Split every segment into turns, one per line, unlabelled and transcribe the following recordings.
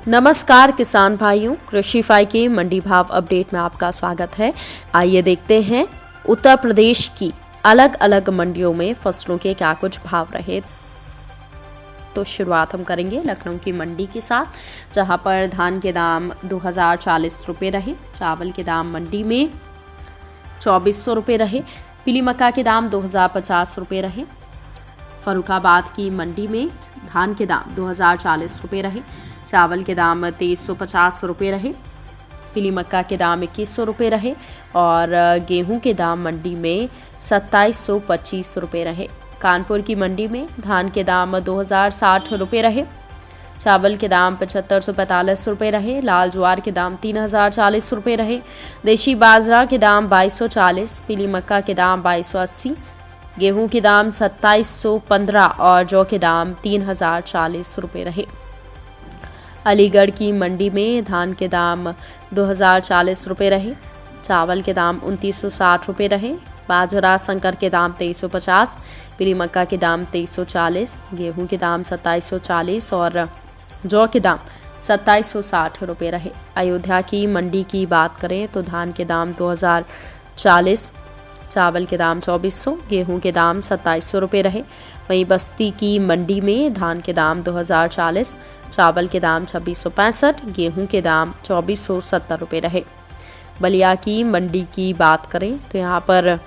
नमस्कार किसान भाइयों, कृषिफाई के मंडी भाव अपडेट में आपका स्वागत है। आइए देखते हैं उत्तर प्रदेश की अलग अलग मंडियों में फसलों के क्या कुछ भाव रहे। तो शुरुआत हम करेंगे लखनऊ की मंडी के साथ, जहां पर धान के दाम 2040 रुपये रहे, चावल के दाम मंडी में 2400 रुपये रहे, पीली मक्का के दाम 2050 रुपये रहे। फर्रुखाबाद की मंडी में धान के दाम 2040 रुपये रहे, चावल के दाम 2350 रुपये रहे, पीली मक्का के दाम 2100 रुपये रहे और गेहूं के दाम मंडी में 2725 रुपये रहे। कानपुर की मंडी में धान के दाम 2060 रुपये रहे, चावल के दाम 7545 रुपये रहे, लाल ज्वार के दाम 3040 रुपये रहे, देशी बाजरा के दाम 2240, पीली मक्का के दाम 2280, गेहूं के दाम 2715 और जौ के दाम 3040 रुपये रहे। अलीगढ़ की मंडी में धान के दाम 2040 रुपये रहे, चावल के दाम 2960 रुपये रहे, बाजरा संकर के दाम 2350, पीली मक्का के दाम 2340, गेहूं के दाम 2740 और जौ के दाम 2760 रुपये रहे। अयोध्या की मंडी की बात करें तो धान के दाम 2040, चावल के दाम 2400, गेहूं के दाम 2700 रुपये रहे। वहीं बस्ती की मंडी में धान के दाम 2040, चावल के दाम 2665, गेहूं के दाम 2470 रुपये रहे। बलिया की मंडी की बात करें तो यहाँ पर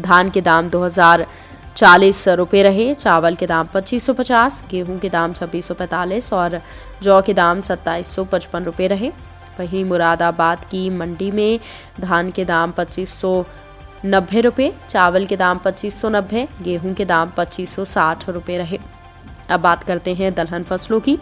धान के दाम 2040 रुपये रहे, चावल के दाम 2550, गेहूं के दाम 2645 और जौ के दाम 2755 रुपये रहे। वहीं मुरादाबाद की मंडी में धान के दाम 2590 रुपये, चावल के दाम 2590, गेहूं के दाम 2560 रुपये रहे। अब बात करते हैं दलहन फसलों की।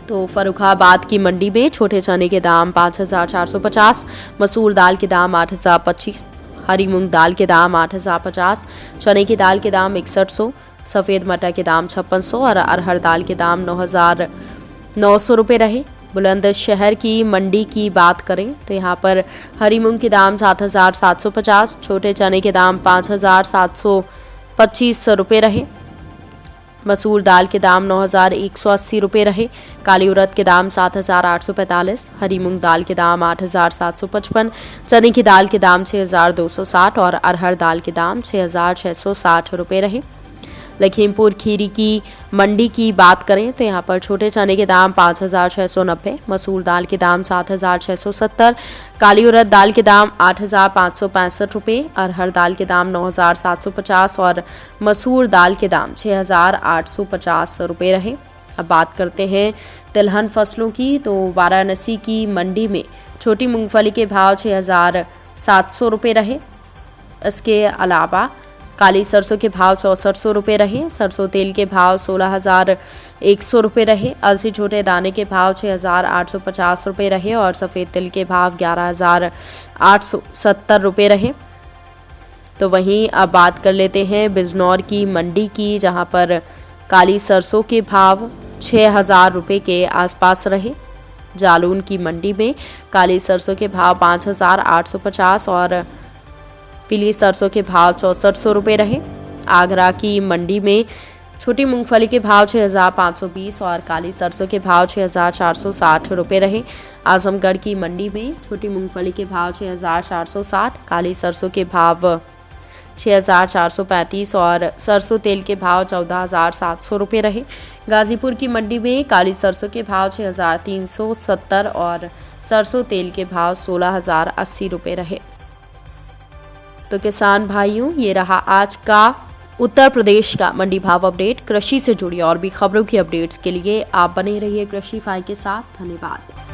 तो फर्रुखाबाद की मंडी में छोटे चने के दाम 5450, मसूर दाल के दाम 8025, हरी मूंग दाल के दाम 8050, चने की दाल के दाम 6100, सफ़ेद मटर के दाम 5600 और अरहर दाल के दाम 9900 रुपये रहे। बुलंदशहर की मंडी की बात करें तो यहाँ पर हरी मूंग के दाम 7750, छोटे चने के दाम 5725 रुपये रहे, मसूर दाल के दाम 9180 रुपये रहे, काली उड़द के दाम 7845, हरी मूंग दाल के दाम 8755, चने की दाल के दाम 6260 और अरहर दाल के दाम 6660 रुपये रहे। लखीमपुर खीरी की मंडी की बात करें तो यहाँ पर छोटे चने के दाम 5690, मसूर दाल के दाम 7670, काली उड़द दाल के दाम 8565 रुपये, अरहर दाल के दाम 9750 और मसूर दाल के दाम 6850 रुपये रहे। अब बात करते हैं तिलहन फसलों की। तो वाराणसी की मंडी में छोटी मूंगफली के भाव 6700 रुपये रहे। इसके अलावा काली सरसों के भाव 6400 रुपये रहे, सरसों तेल के भाव 16100 रुपये रहे, अलसी छोटे दाने के भाव 6850 रुपये रहे और सफ़ेद तिल के भाव 11870 रुपये रहे। तो वहीं अब बात कर लेते हैं बिजनौर की मंडी की, जहां पर काली सरसों के भाव 6000 रुपये के आसपास रहे। जालौन की मंडी में काली सरसों के भाव 5850 और पीली सरसों के भाव 6400 रुपये रहे। आगरा की मंडी में छोटी मूंगफली के भाव 6520 और काली सरसों के भाव 6460 रुपये रहे। आजमगढ़ की मंडी में छोटी मूंगफली के भाव 6460, काली सरसों के भाव 6435 और सरसों तेल के भाव 14700 रुपये रहे। गाजीपुर की मंडी में काली सरसों के भाव 6370 और सरसों तेल के भाव 16080 रुपये रहे। तो किसान भाइयों, ये रहा आज का उत्तर प्रदेश का मंडी भाव अपडेट। कृषि से जुड़ी और भी खबरों की अपडेट्स के लिए आप बने रहिए कृषिफाई के साथ। धन्यवाद।